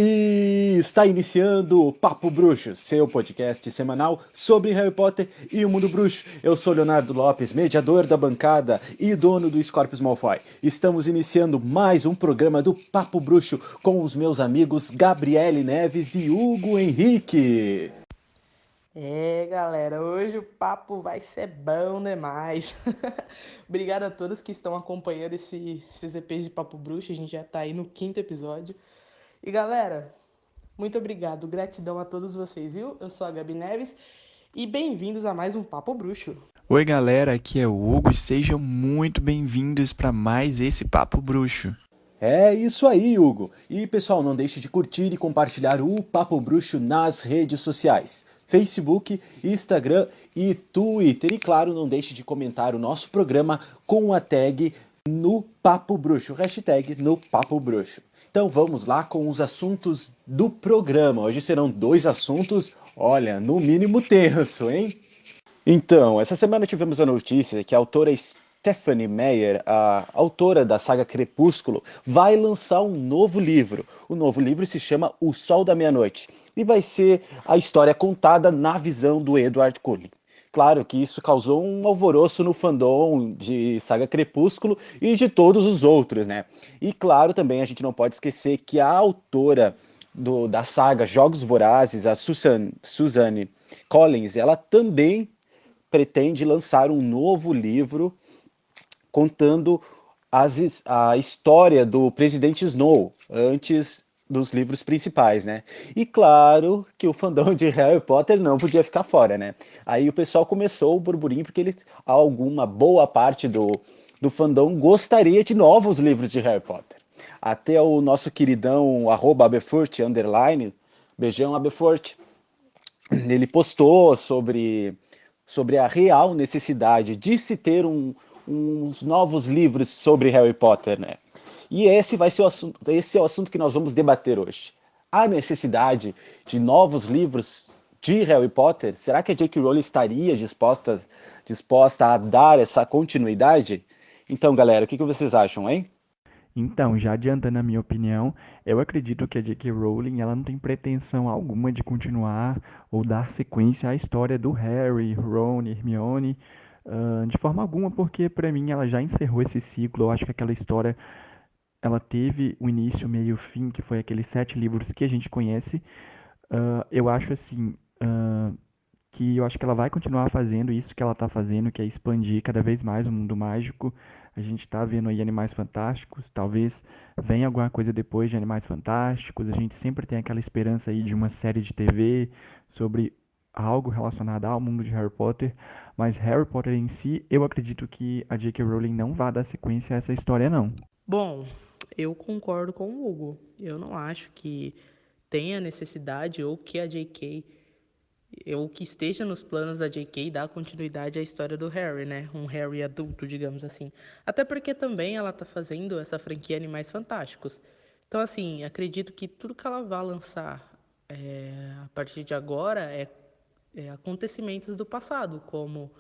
E está iniciando o Papo Bruxo, seu podcast semanal sobre Harry Potter e o mundo bruxo. Eu sou Leonardo Lopes, mediador da bancada e dono do Scorpius Malfoy. Estamos iniciando mais um programa do Papo Bruxo com os meus amigos Gabriele Neves e Hugo Henrique. Galera, hoje o papo vai ser bom demais. Obrigado a todos que estão acompanhando esses EPs de Papo Bruxo, a gente já tá aí no 5º episódio. E galera, muito obrigado, gratidão a todos vocês, viu? Eu sou a Gabi Neves e bem-vindos a mais um Papo Bruxo. Oi galera, aqui é o Hugo e sejam muito bem-vindos para mais esse Papo Bruxo. É isso aí, Hugo. E pessoal, não deixe de curtir e compartilhar o Papo Bruxo nas redes sociais. Facebook, Instagram e Twitter. E claro, não deixe de comentar o nosso programa com a tag no Papo Bruxo, hashtag no Papo Bruxo. Então vamos lá com os assuntos do programa. Hoje serão 2 assuntos, olha, no mínimo tenso, hein? Então, essa semana tivemos a notícia que a autora Stephanie Meyer, a autora da saga Crepúsculo, vai lançar um novo livro. O novo livro se chama O Sol da Meia-Noite e vai ser a história contada na visão do Edward Cullen. Claro que isso causou um alvoroço no fandom de Saga Crepúsculo e de todos os outros, né? E claro, também a gente não pode esquecer que a autora da saga Jogos Vorazes, a Suzanne Collins, ela também pretende lançar um novo livro contando a história do presidente Snow antes dos livros principais, né? E claro que o fandom de Harry Potter não podia ficar fora, né? Aí o pessoal começou o burburinho porque alguma boa parte do fandom gostaria de novos livros de Harry Potter. Até o nosso queridão @Abefort, underline, beijão Abefort, ele postou sobre a real necessidade de se ter uns novos livros sobre Harry Potter, né? E esse é o assunto que nós vamos debater hoje. A necessidade de novos livros de Harry Potter? Será que a J.K. Rowling estaria disposta a dar essa continuidade? Então, galera, o que vocês acham, hein? Então, já adiantando a minha opinião, eu acredito que a J.K. Rowling ela não tem pretensão alguma de continuar ou dar sequência à história do Harry, Ron, Hermione, de forma alguma, porque para mim ela já encerrou esse ciclo. Eu acho que aquela história ela teve o início, meio e fim, que foi aqueles 7 livros que a gente conhece. Eu acho assim, que eu acho que ela vai continuar fazendo isso que ela está fazendo, que é expandir cada vez mais o mundo mágico. A gente está vendo aí Animais Fantásticos, talvez venha alguma coisa depois de Animais Fantásticos. A gente sempre tem aquela esperança aí de uma série de TV sobre algo relacionado ao mundo de Harry Potter, mas Harry Potter em si, eu acredito que a J.K. Rowling não vai dar sequência a essa história não. Bom, eu concordo com o Hugo. Eu não acho que tenha necessidade ou que a J.K. ou que esteja nos planos da J.K. dar continuidade à história do Harry, né? Um Harry adulto, digamos assim. Até porque também ela tá fazendo essa franquia Animais Fantásticos. Então, assim, acredito que tudo que ela vai lançar a partir de agora é acontecimentos do passado, como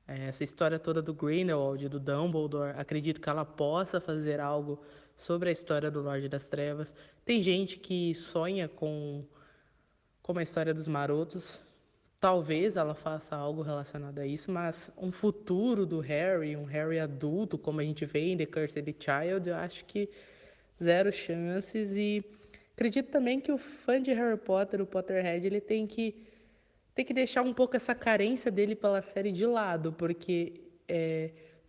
essa história toda do Grindelwald, do Dumbledore. Acredito que ela possa fazer algo sobre a história do Lorde das Trevas. Tem gente que sonha com como a história dos marotos. Talvez ela faça algo relacionado a isso, mas um futuro do Harry, um Harry adulto, como a gente vê em The Cursed Child, eu acho que zero chances. E acredito também que o fã de Harry Potter, o Potterhead, ele tem que deixar um pouco essa carência dele pela série de lado, porque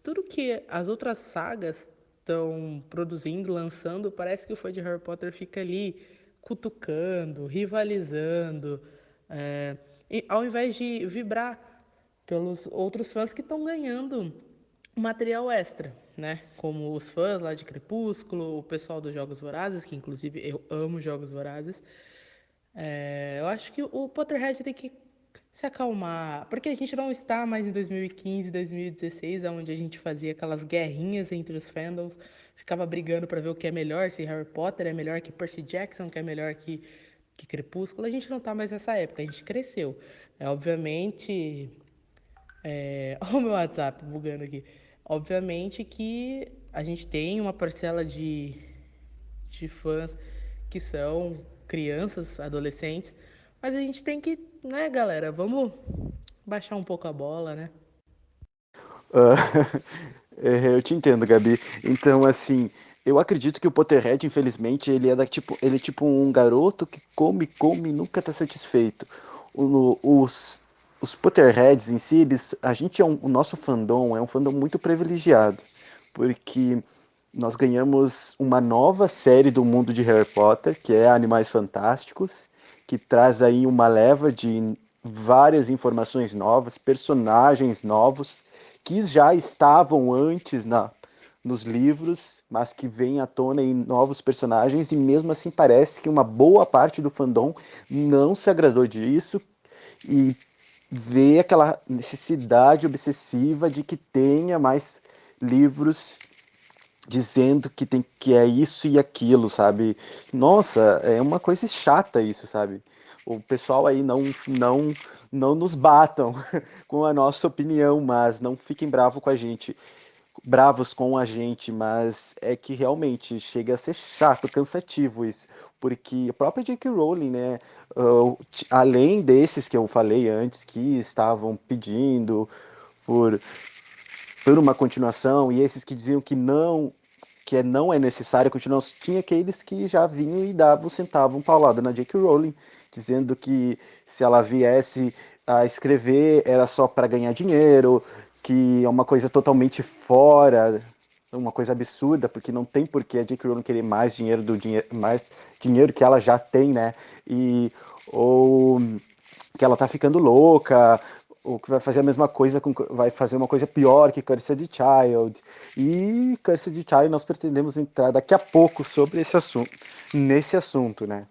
tudo que as outras sagas estão produzindo, lançando, parece que o fã de Harry Potter fica ali cutucando, rivalizando, ao invés de vibrar pelos outros fãs que estão ganhando material extra, né? Como os fãs lá de Crepúsculo, o pessoal dos Jogos Vorazes, que inclusive eu amo Jogos Vorazes. Eu acho que o Potterhead tem que se acalmar, porque a gente não está mais em 2015, 2016, onde a gente fazia aquelas guerrinhas entre os fandoms, ficava brigando para ver o que é melhor, se Harry Potter é melhor que Percy Jackson, que é melhor que Crepúsculo. A gente não está mais nessa época, a gente cresceu. Obviamente, olha o meu WhatsApp bugando aqui. Obviamente que a gente tem uma parcela de fãs que são crianças, adolescentes, mas a gente tem que, né, galera, vamos baixar um pouco a bola, né? Ah, eu te entendo, Gabi. Então, assim, eu acredito que o Potterhead, infelizmente, ele é tipo um garoto que come, come e nunca tá satisfeito. Os Potterheads em si, a gente o nosso fandom é um fandom muito privilegiado, porque nós ganhamos uma nova série do mundo de Harry Potter, que é Animais Fantásticos, que traz aí uma leva de várias informações novas, personagens novos que já estavam antes nos livros, mas que vêm à tona em novos personagens, e mesmo assim parece que uma boa parte do fandom não se agradou disso e vê aquela necessidade obsessiva de que tenha mais livros dizendo que tem que é isso e aquilo, sabe? Nossa, é uma coisa chata isso, sabe? O pessoal aí não nos batam com a nossa opinião, mas não fiquem bravos com a gente, mas é que realmente chega a ser chato, cansativo isso, porque a própria J.K. Rowling, né, além desses que eu falei antes que estavam pedindo por uma continuação, e esses que diziam que não é necessário continuar, tinha aqueles que já vinham e sentavam paulada na J.K. Rowling, dizendo que se ela viesse a escrever era só para ganhar dinheiro, que é uma coisa totalmente fora, uma coisa absurda, porque não tem por que a J.K. Rowling querer mais dinheiro que ela já tem, né? E ou que ela tá ficando louca, ou que vai fazer a mesma coisa, vai fazer uma coisa pior que Cursed Child. E Cursed Child nós pretendemos entrar daqui a pouco sobre nesse assunto, né?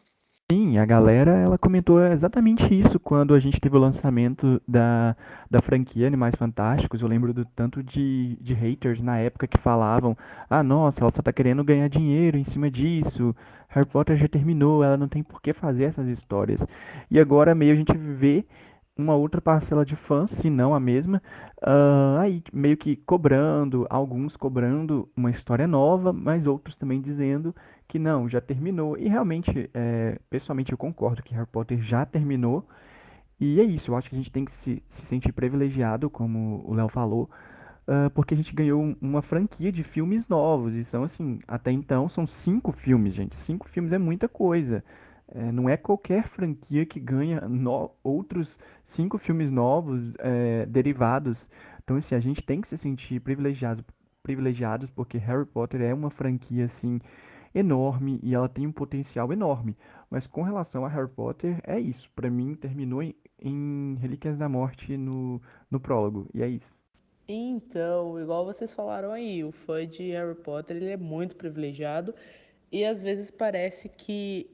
Sim, a galera, ela comentou exatamente isso quando a gente teve o lançamento da franquia Animais Fantásticos. Eu lembro do tanto de haters na época que falavam: ah, nossa, ela só tá querendo ganhar dinheiro em cima disso. Harry Potter já terminou, ela não tem por que fazer essas histórias. E agora meio a gente vê uma outra parcela de fãs, se não a mesma, aí meio que cobrando, alguns cobrando uma história nova, mas outros também dizendo que não, já terminou. E realmente, pessoalmente, eu concordo que Harry Potter já terminou. E é isso, eu acho que a gente tem que se sentir privilegiado, como o Léo falou, porque a gente ganhou uma franquia de filmes novos. E são assim, até então são 5 filmes, gente. 5 filmes é muita coisa. Não é qualquer franquia que ganha outros 5 filmes novos, derivados. Então, assim, a gente tem que se sentir privilegiados, porque Harry Potter é uma franquia assim enorme e ela tem um potencial enorme. Mas com relação a Harry Potter, é isso. Pra mim, terminou em Relíquias da Morte no prólogo. E é isso. Então, igual vocês falaram aí, o fã de Harry Potter, ele é muito privilegiado e às vezes parece que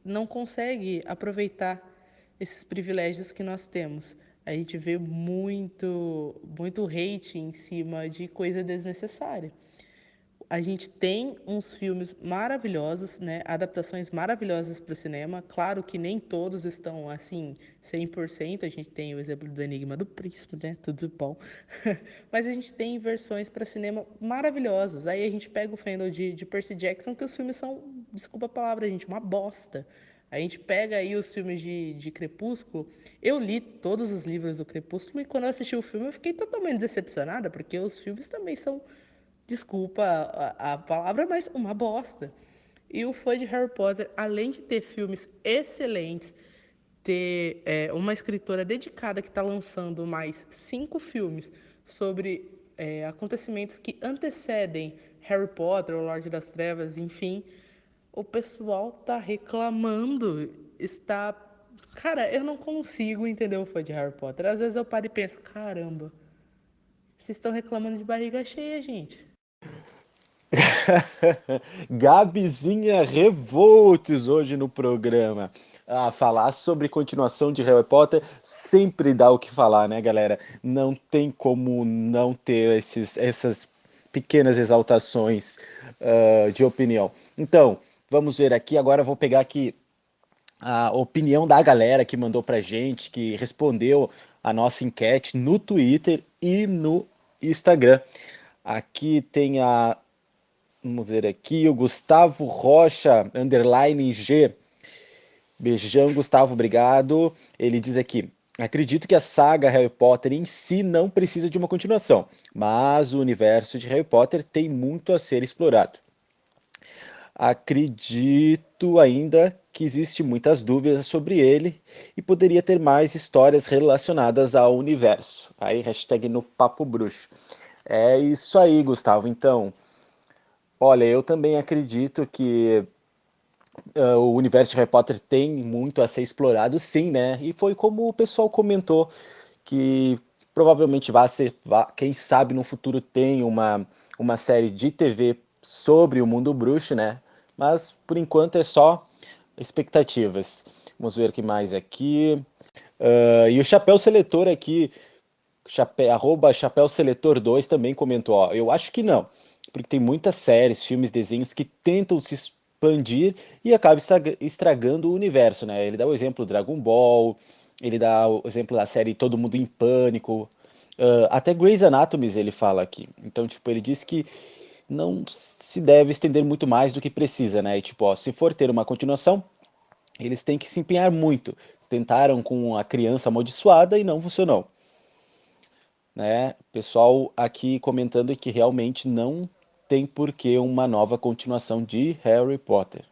não consegue aproveitar esses privilégios que nós temos. A gente vê muito hate em cima de coisa desnecessária. A gente tem uns filmes maravilhosos, né? Adaptações maravilhosas para o cinema. Claro que nem todos estão assim 100%. A gente tem o exemplo do Enigma do Príncipe, né? Tudo bom. Mas a gente tem versões para cinema maravilhosas. Aí a gente pega o fandom de Percy Jackson, que os filmes são, desculpa a palavra, gente, uma bosta. A gente pega aí os filmes de Crepúsculo. Eu li todos os livros do Crepúsculo e quando eu assisti o filme eu fiquei totalmente decepcionada, porque os filmes também são, desculpa a palavra, mas uma bosta. E o fã de Harry Potter, além de ter filmes excelentes, ter uma escritora dedicada que está lançando mais 5 filmes sobre acontecimentos que antecedem Harry Potter, o Lorde das Trevas, enfim, o pessoal tá reclamando, está... Cara, eu não consigo entender o fã de Harry Potter. Às vezes eu paro e penso, caramba, vocês estão reclamando de barriga cheia, gente. Gabizinha Revoltes hoje no programa. Ah, falar sobre continuação de Harry Potter sempre dá o que falar, né, galera? Não tem como não ter essas pequenas exaltações de opinião. Então, vamos ver aqui. Agora eu vou pegar aqui a opinião da galera que mandou pra gente, que respondeu a nossa enquete no Twitter e no Instagram. Aqui tem vamos ver aqui, o Gustavo Rocha, underline G. Beijão, Gustavo, obrigado. Ele diz aqui: acredito que a saga Harry Potter em si não precisa de uma continuação, mas o universo de Harry Potter tem muito a ser explorado. Acredito ainda que existe muitas dúvidas sobre ele e poderia ter mais histórias relacionadas ao universo. Aí, hashtag no Papo Bruxo. É isso aí, Gustavo. Então, olha, eu também acredito que o universo de Harry Potter tem muito a ser explorado, sim, né? E foi como o pessoal comentou, que provavelmente vai ser, quem sabe no futuro tem uma série de TV sobre o mundo bruxo, né? Mas por enquanto é só expectativas. Vamos ver o que mais aqui. E o Chapéu Seletor aqui, arroba Chapéu Seletor 2 também comentou, ó, eu acho que não, porque tem muitas séries, filmes, desenhos que tentam se expandir e acabam estragando o universo, né? Ele dá o exemplo do Dragon Ball, ele dá o exemplo da série Todo Mundo em Pânico, até Grey's Anatomy ele fala aqui. Então, tipo, ele diz que não se deve estender muito mais do que precisa, né? E, tipo, ó, se for ter uma continuação, eles têm que se empenhar muito. Tentaram com a criança amaldiçoada e não funcionou, né? Pessoal aqui comentando que realmente não tem por que uma nova continuação de Harry Potter.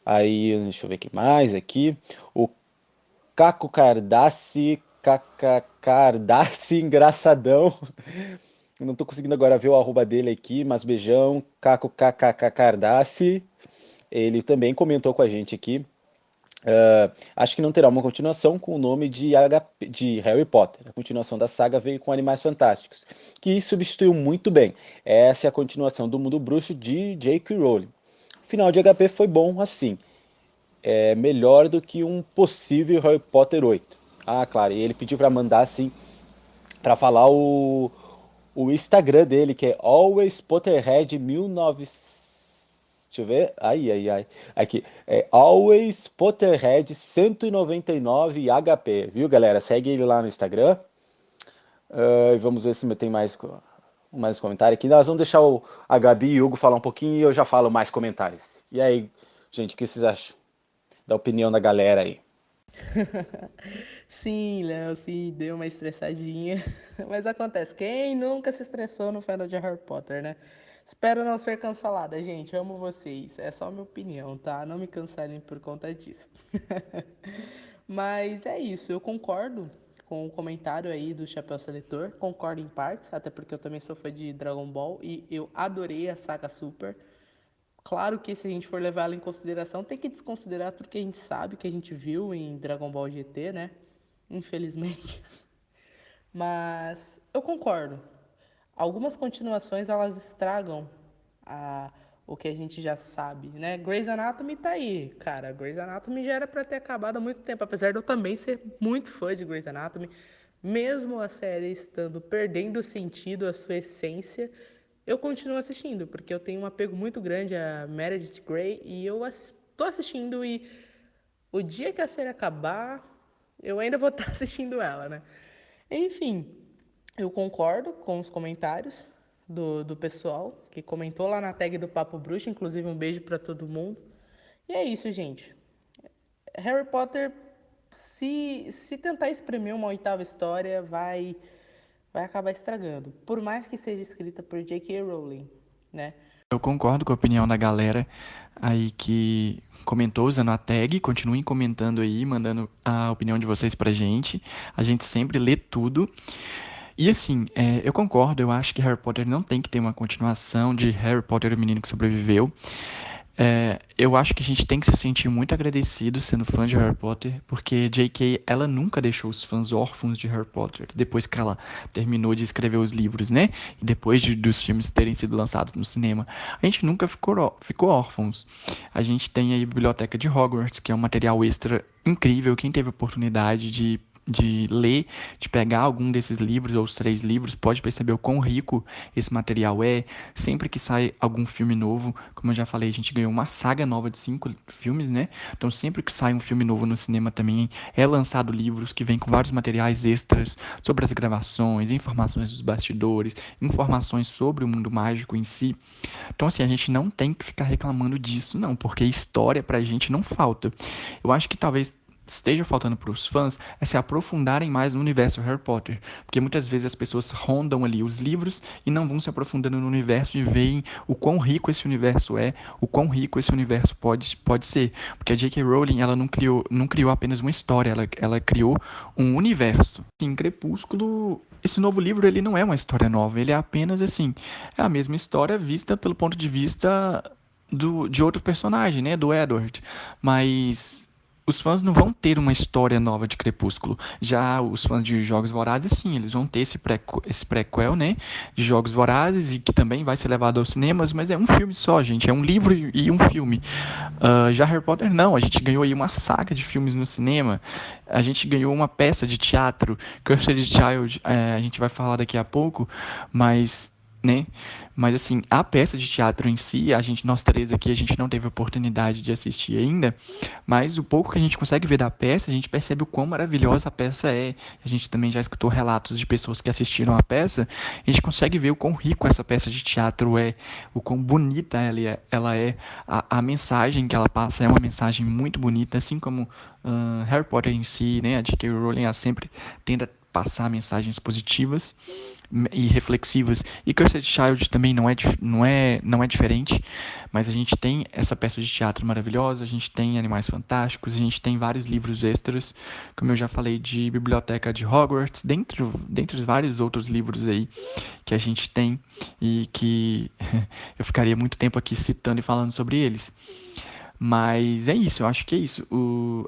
Aí, deixa eu ver o que mais aqui. O Caco Cardassi, Cardassi engraçadão. Eu não tô conseguindo agora ver o arroba dele aqui, mas beijão, Caco Cardassi. Ele também comentou com a gente aqui. Acho que não terá uma continuação com o nome de Harry Potter. A continuação da saga veio com Animais Fantásticos, que substituiu muito bem. Essa é a continuação do Mundo Bruxo de J.K. Rowling. O final de HP foi bom assim. É melhor do que um possível Harry Potter 8. Ah, claro, e ele pediu para mandar assim, para falar o Instagram dele, que é Always Potterhead 1900. Deixa eu ver. Ai, ai, ai. Aqui. É Always Potterhead 199 HP. Viu, galera? Segue ele lá no Instagram. Vamos ver se tem mais comentário aqui. Nós vamos deixar a Gabi e o Hugo falar um pouquinho e eu já falo mais comentários. E aí, gente, o que vocês acham da opinião da galera aí? Sim, Léo, sim, deu uma estressadinha. Mas acontece, quem nunca se estressou no fandom de Harry Potter, né? Espero não ser cancelada, gente. Amo vocês. É só minha opinião, tá? Não me cancelem por conta disso. Mas é isso, eu concordo com o comentário aí do Chapéu Seletor. Concordo em partes, até porque eu também sou fã de Dragon Ball e eu adorei a saga Super. Claro que se a gente for levar ela em consideração, tem que desconsiderar tudo que a gente sabe, que a gente viu em Dragon Ball GT, né? Infelizmente. Mas eu concordo. Algumas continuações elas estragam a, o que a gente já sabe, né? Grey's Anatomy tá aí, cara. Grey's Anatomy já era para ter acabado há muito tempo, apesar de eu também ser muito fã de Grey's Anatomy. Mesmo a série estando perdendo o sentido, a sua essência, eu continuo assistindo, porque eu tenho um apego muito grande a Meredith Grey e eu tô assistindo e o dia que a série acabar, eu ainda vou estar assistindo ela, né? Enfim, eu concordo com os comentários do pessoal que comentou lá na tag do Papo Bruxo, inclusive um beijo para todo mundo. E é isso, gente. Harry Potter, se tentar espremer uma oitava história, vai acabar estragando. Por mais que seja escrita por J.K. Rowling, né? Eu concordo com a opinião da galera aí que comentou usando a tag. Continuem comentando aí, mandando a opinião de vocês pra gente. A gente sempre lê tudo. E assim, eu concordo, eu acho que Harry Potter não tem que ter uma continuação de Harry Potter e o Menino que Sobreviveu. Eu acho que a gente tem que se sentir muito agradecido sendo fã de Harry Potter, porque J.K. ela nunca deixou os fãs órfãos de Harry Potter, depois que ela terminou de escrever os livros, né? E depois dos filmes terem sido lançados no cinema. A gente nunca ficou órfãos. A gente tem aí a Biblioteca de Hogwarts, que é um material extra incrível. Quem teve a oportunidade de ler, de pegar algum desses livros ou os 3 livros, pode perceber o quão rico esse material é. Sempre que sai algum filme novo, como eu já falei, a gente ganhou uma saga nova de 5 filmes, né? Então sempre que sai um filme novo no cinema também é lançado livros que vêm com vários materiais extras sobre as gravações, informações dos bastidores, informações sobre o mundo mágico em si. Então, assim, a gente não tem que ficar reclamando disso, não, porque história pra gente não falta. Eu acho que talvez esteja faltando para os fãs é se aprofundarem mais no universo Harry Potter, porque muitas vezes as pessoas rondam ali os livros e não vão se aprofundando no universo e veem o quão rico esse universo é, o quão rico esse universo pode ser, porque a J.K. Rowling ela não criou apenas uma história, ela criou um universo. Em Crepúsculo, esse novo livro ele não é uma história nova, ele é apenas assim, é a mesma história vista pelo ponto de vista de outro personagem, né, do Edward, mas os fãs não vão ter uma história nova de Crepúsculo. Já os fãs de Jogos Vorazes, sim, eles vão ter esse prequel, né, de Jogos Vorazes, e que também vai ser levado aos cinemas, mas é um filme só, gente, é um livro e um filme. Já Harry Potter, não, a gente ganhou aí uma saga de filmes no cinema, a gente ganhou uma peça de teatro, Cursed Child, a gente vai falar daqui a pouco, mas né? Mas assim, a peça de teatro em si, nós 3 aqui, a gente não teve oportunidade de assistir ainda, mas o pouco que a gente consegue ver da peça, a gente percebe o quão maravilhosa a peça é. A gente também já escutou relatos de pessoas que assistiram a peça, e a gente consegue ver o quão rico essa peça de teatro é, o quão bonita ela é, a mensagem que ela passa é uma mensagem muito bonita, assim como Harry Potter em si, né? A J.K. Rowling ela sempre tenta passar mensagens positivas e reflexivas. E Cursed Child também não é diferente, mas a gente tem essa peça de teatro maravilhosa, a gente tem Animais Fantásticos, a gente tem vários livros extras, como eu já falei, de Biblioteca de Hogwarts, dentre vários outros livros aí que a gente tem e que eu ficaria muito tempo aqui citando e falando sobre eles. Mas é isso, eu acho que é isso.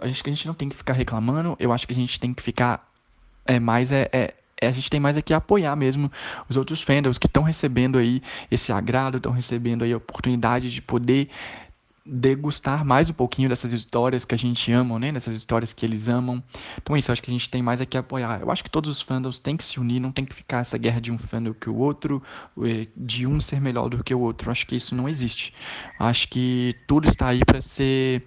Acho que a gente não tem que ficar reclamando, eu acho que a gente tem que ficar a gente tem mais aqui a apoiar mesmo os outros fandoms que estão recebendo aí esse agrado, estão recebendo aí a oportunidade de poder degustar mais um pouquinho dessas histórias que a gente ama, né? Dessas histórias que eles amam. Então é isso, eu acho que a gente tem mais aqui a apoiar. Eu acho que todos os fandoms têm que se unir, não tem que ficar essa guerra de um fandom que o outro, de um ser melhor do que o outro. Eu acho que isso não existe. Eu acho que tudo está aí para ser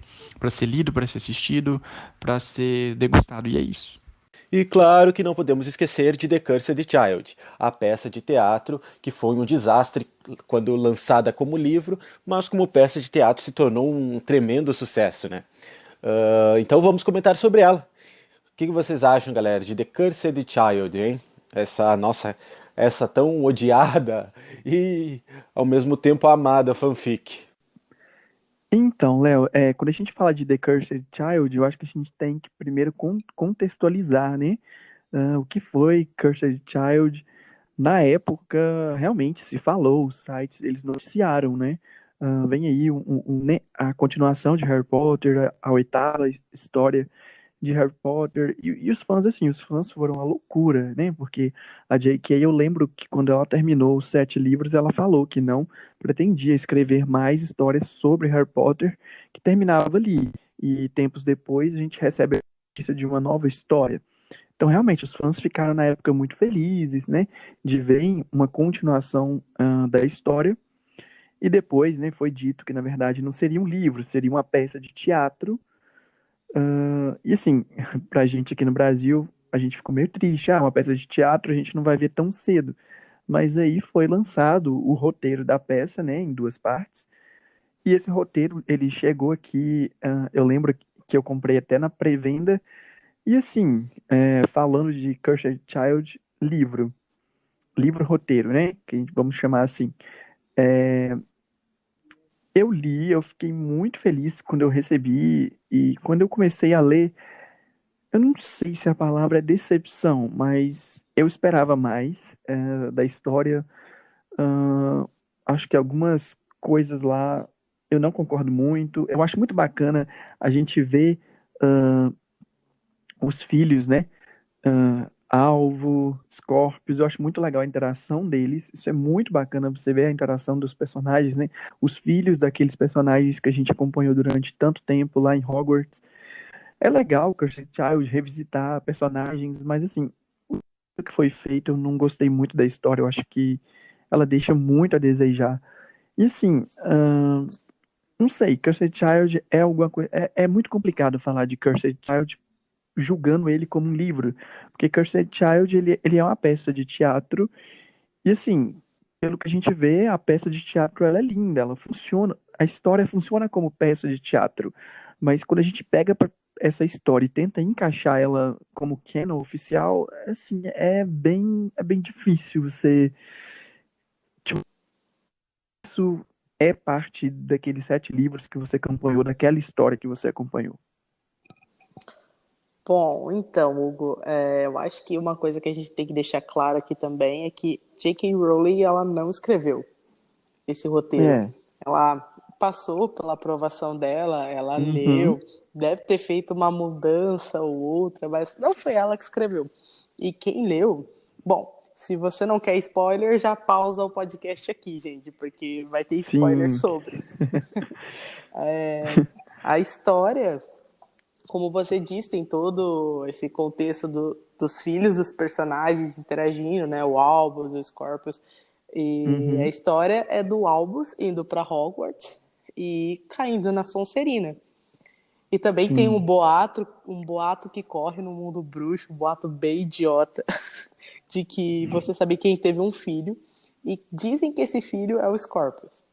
lido, para ser assistido, para ser degustado, e é isso. E claro que não podemos esquecer de The Cursed Child, a peça de teatro que foi um desastre quando lançada como livro, mas como peça de teatro se tornou um tremendo sucesso, né? Então vamos comentar sobre ela. O que vocês acham, galera, de The Cursed Child, hein? Essa tão odiada e ao mesmo tempo amada fanfic. Então, Léo, quando a gente fala de The Cursed Child, eu acho que a gente tem que primeiro contextualizar, né? O que foi Cursed Child. Na época, realmente se falou, os sites, eles noticiaram, né? Vem aí né, a continuação de Harry Potter, a 8ª história de Harry Potter, e os fãs, assim, os fãs foram a loucura, né? Porque a J.K., eu lembro que quando ela terminou os 7 livros, ela falou que não pretendia escrever mais histórias sobre Harry Potter, que terminava ali. E tempos depois a gente recebe a notícia de uma nova história. Então, realmente, os fãs ficaram na época muito felizes, né, de ver uma continuação da história. E depois, né, foi dito que, na verdade, não seria um livro, seria uma peça de teatro. E assim, pra gente aqui no Brasil, a gente ficou meio triste. Uma peça de teatro a gente não vai ver tão cedo. Mas aí foi lançado o roteiro da peça, né, em 2 partes. E esse roteiro, ele chegou aqui, eu lembro que eu comprei até na pré-venda. E assim, falando de Cursed Child, livro-roteiro, né, que vamos chamar assim. Eu li, eu fiquei muito feliz quando eu recebi, e quando eu comecei a ler, eu não sei se a palavra é decepção, mas eu esperava mais da história. Ah, acho que algumas coisas lá eu não concordo muito. Eu acho muito bacana a gente ver ah, os filhos, né? Alvo, Scorpius, eu acho muito legal a interação deles. Isso é muito bacana você ver a interação dos personagens, né? Os filhos daqueles personagens que a gente acompanhou durante tanto tempo lá em Hogwarts. É legal Cursed Child revisitar personagens, mas assim, o que foi feito, eu não gostei muito da história. Eu acho que ela deixa muito a desejar. E assim, não sei, Cursed Child é alguma coisa. É muito complicado falar de Cursed Child julgando ele como um livro, porque Cursed Child ele é uma peça de teatro e assim, pelo que a gente vê, a peça de teatro ela é linda, ela funciona, a história funciona como peça de teatro, mas quando a gente pega essa história e tenta encaixar ela como canon oficial, assim, é bem difícil você, tipo, isso é parte daqueles 7 livros que você acompanhou, daquela história que você acompanhou. Bom, então, Hugo, eu acho que uma coisa que a gente tem que deixar claro aqui também é que J.K. Rowling ela não escreveu esse roteiro. É. Ela passou pela aprovação dela, ela Uhum. leu, deve ter feito uma mudança ou outra, mas não foi ela que escreveu. E quem leu, bom, se você não quer spoiler, já pausa o podcast aqui, gente, porque vai ter spoiler Sim. sobre. A história, como você disse, tem todo esse contexto dos filhos dos personagens interagindo, né? O Albus, o Scorpius. E a Uhum. história é do Albus indo para Hogwarts e caindo na Sonserina. E também tem Sim. um boato que corre no mundo bruxo, um boato bem idiota, de que você sabe quem teve um filho e dizem que esse filho é o Scorpius.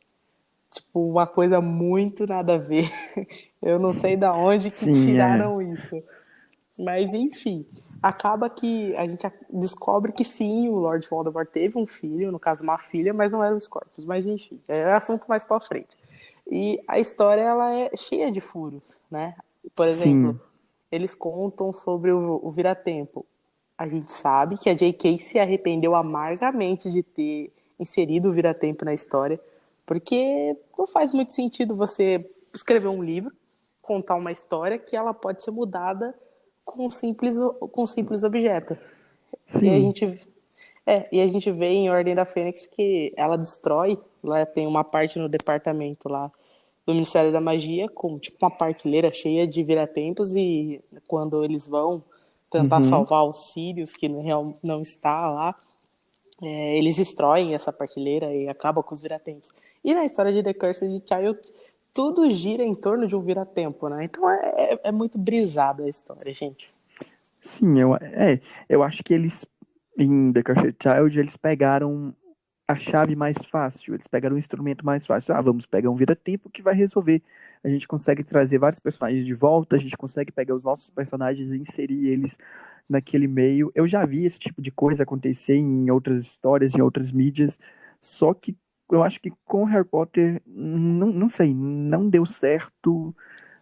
Tipo, uma coisa muito nada a ver. Eu não sei da onde que Sim, é. tiraram isso. Mas enfim, acaba que a gente descobre que sim, o Lord Voldemort teve um filho, no caso uma filha, mas não era o Scorpius. Mas enfim, é assunto mais pra frente. E a história ela é cheia de furos, né? Por exemplo, Sim. eles contam sobre o Vira-Tempo. A gente sabe que a J.K. se arrependeu amargamente de ter inserido o Vira-Tempo na história, porque não faz muito sentido você escrever um livro, contar uma história que ela pode ser mudada com um simples objeto. E a Sim. gente e a gente vê em Ordem da Fênix que ela destrói, lá tem uma parte no departamento lá do Ministério da Magia com tipo uma partilheira cheia de viratempos e quando eles vão tentar Uhum. salvar os Sirius que não está lá, eles destroem essa partilheira e acabam com os viratempos. E na história de The Cursed Child tudo gira em torno de um viratempo, né? Então é muito brisado a história, gente. Sim, eu acho que eles, em The Cursed Child, eles pegaram a chave mais fácil, eles pegaram o instrumento mais fácil. Ah, vamos pegar um vira-tempo que vai resolver. A gente consegue trazer vários personagens de volta, a gente consegue pegar os nossos personagens e inserir eles naquele meio. Eu já vi esse tipo de coisa acontecer em outras histórias, em outras mídias, só que eu acho que com Harry Potter, não sei, não deu certo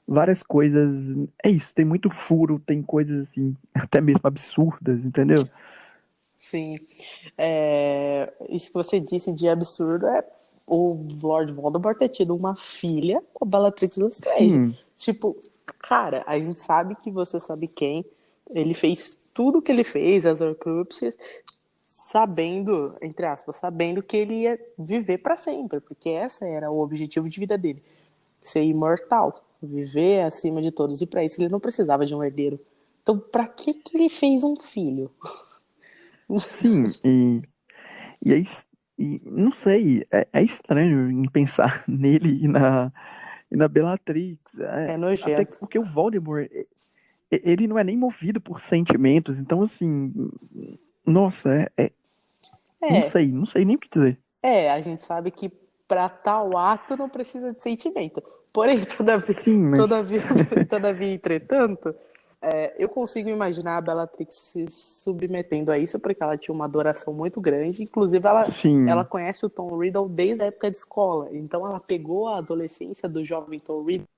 várias coisas. É isso, tem muito furo, tem coisas assim, até mesmo absurdas, entendeu? Sim. Isso que você disse de absurdo é o Lord Voldemort ter tido uma filha com a Bellatrix Lestrange. Sim, Tipo, cara, a gente sabe que você sabe quem. Ele fez tudo o que ele fez, as Horcruxes, sabendo, entre aspas, sabendo que ele ia viver para sempre, porque essa era o objetivo de vida dele, ser imortal, viver acima de todos. E para isso ele não precisava de um herdeiro. Então, para que ele fez um filho? sim, e, é e não sei, é estranho em pensar nele e na Bellatrix, É até nojento. porque o Voldemort, ele não é nem movido por sentimentos, então assim, nossa, É, não sei nem o que dizer. a gente sabe que para tal ato não precisa de sentimento. Porém, Sim, mas, todavia, todavia entretanto, eu consigo imaginar a Bellatrix se submetendo a isso, porque ela tinha uma adoração muito grande. Inclusive, ela sim, conhece o Tom Riddle desde a época de escola. Então, ela pegou a adolescência do jovem Tom Riddle,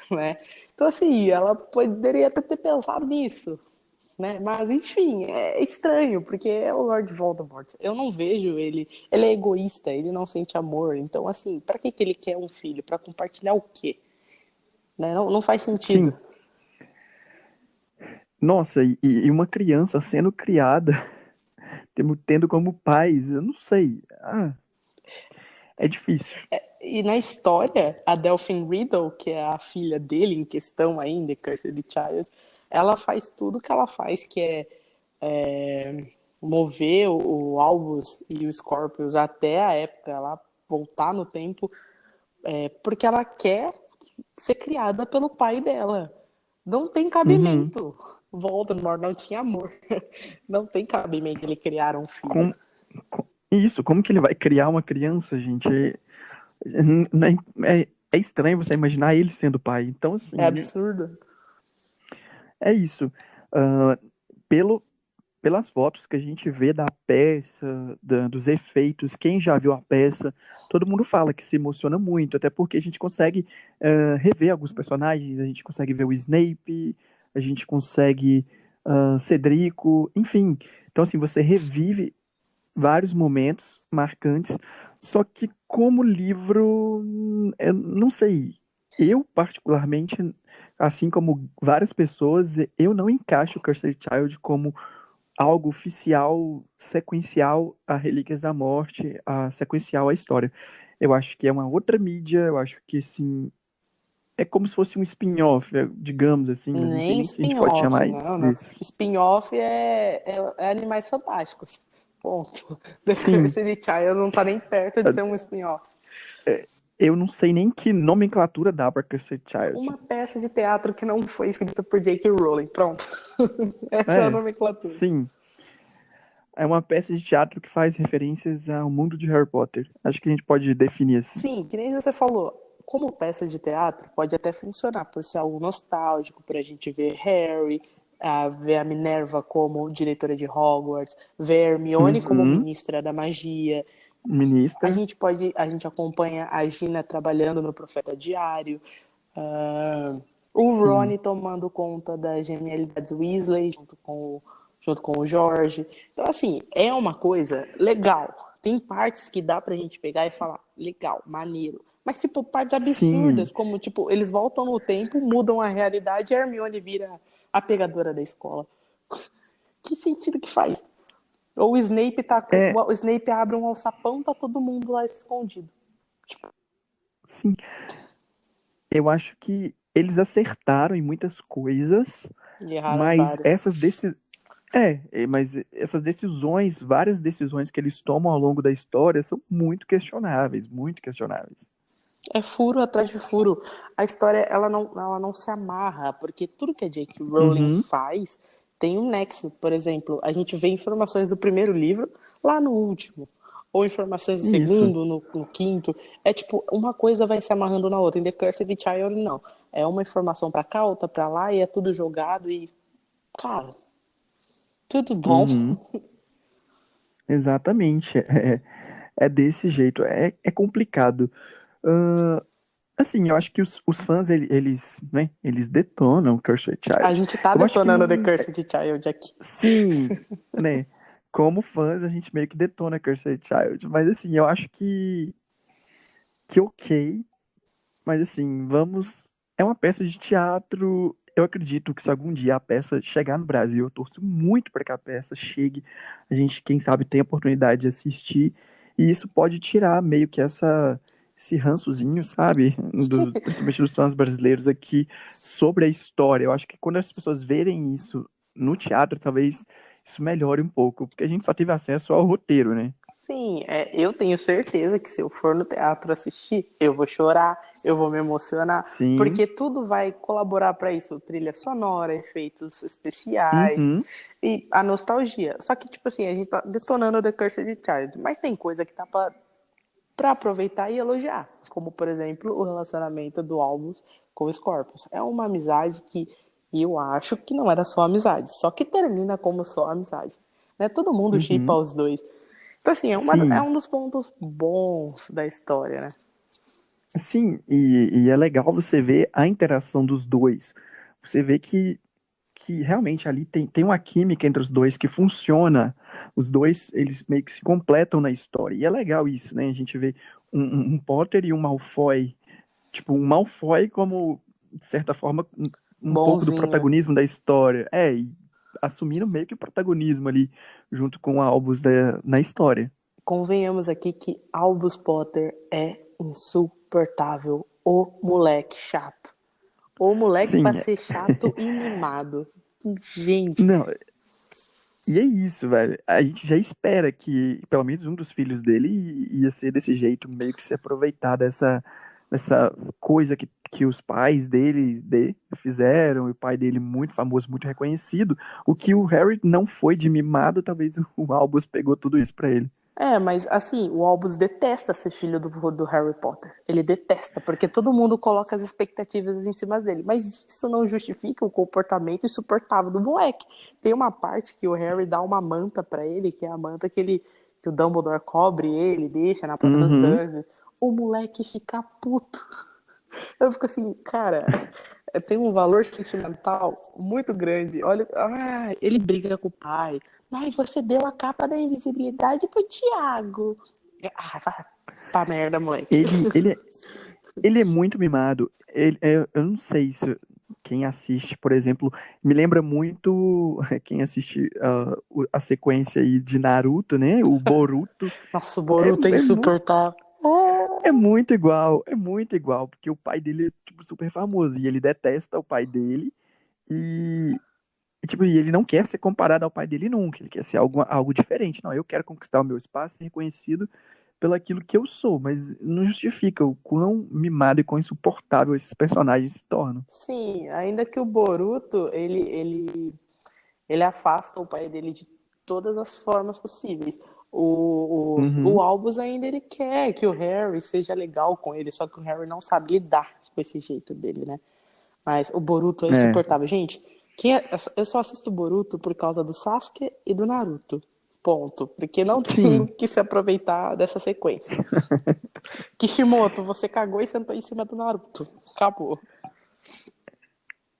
né? Então, assim, ela poderia até ter pensado nisso, né? Mas enfim, é estranho, porque é o Lord Voldemort. Eu não vejo ele, ele é egoísta, ele não sente amor. Então assim, para que ele quer um filho? Para compartilhar o quê? Né? Não faz sentido. sim. Nossa, e uma criança sendo criada, tendo como pais, eu não sei. é difícil. E na história, a Delphine Riddle, que é a filha dele em questão ainda, Cursed Child, ela faz tudo que ela faz, que é mover o Albus e o Scorpius até a época, ela voltar no tempo, porque ela quer ser criada pelo pai dela. Não tem Uhum. cabimento. Voldemort não tinha amor. Não tem cabimento ele criar um filho. Como, isso, como que ele vai criar uma criança, gente? É estranho você imaginar ele sendo pai. Então, É assim, absurdo. é isso. Ah, pelo, pelas fotos que a gente vê da peça, dos efeitos, quem já viu a peça, todo mundo fala que se emociona muito, até porque a gente consegue rever alguns personagens, a gente consegue ver o Snape, a gente consegue Cedrico, enfim. Então, assim, você revive vários momentos marcantes, só que como livro, eu não sei. Eu, particularmente, assim como várias pessoas, eu não encaixo o Cursed Child como algo oficial, sequencial a Relíquias da Morte, a sequencial à história. Eu acho que é uma outra mídia, eu acho que, assim, é como se fosse um spin-off, digamos assim, mas não sei Nem nem se a gente pode spin-off, chamar não, não. disso. Spin-off é Animais Fantásticos. Ponto. The Sim, Cursed Child não tá nem perto de ser um spin-off. eu não sei nem que nomenclatura dá para Cursed Child. Uma peça de teatro que não foi escrita por J.K. Rowling. Pronto. Essa é a É, nomenclatura. sim. É uma peça de teatro que faz referências ao mundo de Harry Potter. Acho que a gente pode definir assim. Sim, que nem você falou. Como peça de teatro, pode até funcionar por ser algo nostálgico, por a gente ver Harry, ver a Minerva como diretora de Hogwarts, ver Hermione como Uhum. ministra da magia. Ministra. A gente acompanha a Gina trabalhando no Profeta Diário, uh, o Sim. Ronnie tomando conta das genialidades Weasley junto com o Jorge. Então, assim, é uma coisa legal. Tem partes que dá pra gente pegar e falar, legal, maneiro. Mas, tipo, partes Sim. absurdas, como, tipo, eles voltam no tempo, mudam a realidade e a Hermione vira a pegadora da escola. Que sentido que faz? Ou É, o Snape abre um alçapão, tá todo mundo lá escondido. sim. Eu acho que eles acertaram em muitas coisas, E erraram em mas várias. mas essas decisões, várias decisões que eles tomam ao longo da história são muito questionáveis, muito questionáveis. É furo atrás de furo. A história, ela não se amarra, porque tudo que a J.K. Rowling Uhum. faz tem um nexo. Por exemplo, a gente vê informações do primeiro livro lá no último. Ou informações do Isso. segundo, no quinto. É tipo, uma coisa vai se amarrando na outra. Em The Cursed Child, não. É uma informação pra cá, outra pra lá, e é tudo jogado e... Cara, tudo bom. Uhum. Exatamente. É desse jeito. É complicado. Ah, assim, eu acho que os fãs, eles, né, eles detonam Cursed A Child. gente tá Eu acho que detonando The não. Cursed Child aqui. Sim, né? Como fãs, a gente meio que detona Cursed Child. Mas assim, eu acho que ok. Mas assim, vamos. É uma peça de teatro. Eu acredito que se algum dia a peça chegar no Brasil, eu torço muito para que a peça chegue. A gente, quem sabe, tem a oportunidade de assistir. E isso pode tirar meio que esse rançozinho, sabe? Principalmente dos fãs brasileiros aqui sobre a história. Eu acho que quando as pessoas verem isso no teatro, talvez isso melhore um pouco, porque a gente só teve acesso ao roteiro, né? Sim, eu tenho certeza que se eu for no teatro assistir, eu vou chorar, eu vou me emocionar, Sim. porque tudo vai colaborar para isso, trilha sonora, efeitos especiais Uhum. e a nostalgia. Só que, tipo assim, a gente tá detonando The Cursed Child, mas tem coisa que tá pra aproveitar e elogiar, como, por exemplo, o relacionamento do Albus com o Scorpius. É uma amizade que eu acho que não era só amizade, só que termina como só amizade. Né? Todo mundo shippa Uhum. os dois. Então, assim, é Sim. um dos pontos bons da história, né? Sim, e é legal você ver a interação dos dois. Você vê que realmente ali tem uma química entre os dois que funciona. Os dois, eles meio que se completam na história. E é legal isso, né? A gente vê um Potter e um Malfoy. Tipo, um Malfoy como, de certa forma, um pouco do Bonzinho. protagonismo da história. E assumindo meio que o protagonismo ali, junto com o Albus na história. convenhamos aqui que Albus Potter é insuportável. O moleque chato. O moleque pra Sim, ser chato e mimado. Gente, não, e é isso, velho. A gente já espera que pelo menos um dos filhos dele ia ser desse jeito, meio que se aproveitar dessa coisa que os pais fizeram, e o pai dele muito famoso, muito reconhecido. O que o Harry não foi de mimado, talvez o Albus pegou tudo isso pra ele. mas assim, o Albus detesta ser filho do Harry Potter. Ele detesta, porque todo mundo coloca as expectativas em cima dele. Mas isso não justifica o comportamento insuportável do moleque. Tem uma parte que o Harry dá uma manta pra ele, que é a manta que o Dumbledore cobre ele, deixa na porta dos Uhum. Dursleys. O moleque fica puto. Eu fico assim, cara, tem um valor sentimental muito grande. Olha, ele briga com o pai. Ai, você deu a capa da invisibilidade pro Thiago. Vai pra merda, moleque. Ele, ele, é- ele é muito mimado. Eu não sei se quem assiste, por exemplo, me lembra muito quem assiste a sequência aí de Naruto, né? O Boruto. Nossa, o É, Boruto é é muito insuportável. É muito igual, porque o pai dele é, tipo, super famoso e ele detesta o pai dele e ele não quer ser comparado ao pai dele nunca, ele quer ser algo diferente. Não, eu quero conquistar o meu espaço e ser reconhecido pelo aquilo que eu sou, mas não justifica o quão mimado e quão insuportável esses personagens se tornam. Sim, ainda que o Boruto, ele afasta o pai dele de todas as formas possíveis. O Uhum, Albus ainda ele quer que o Harry seja legal com ele, só que o Harry não sabe lidar com esse jeito dele, né? Mas o Boruto é é, insuportável. Gente, eu só assisto Boruto por causa do Sasuke e do Naruto. Ponto. Porque não tem sim, que se aproveitar dessa sequência. Kishimoto, você cagou e sentou em cima do Naruto. Acabou.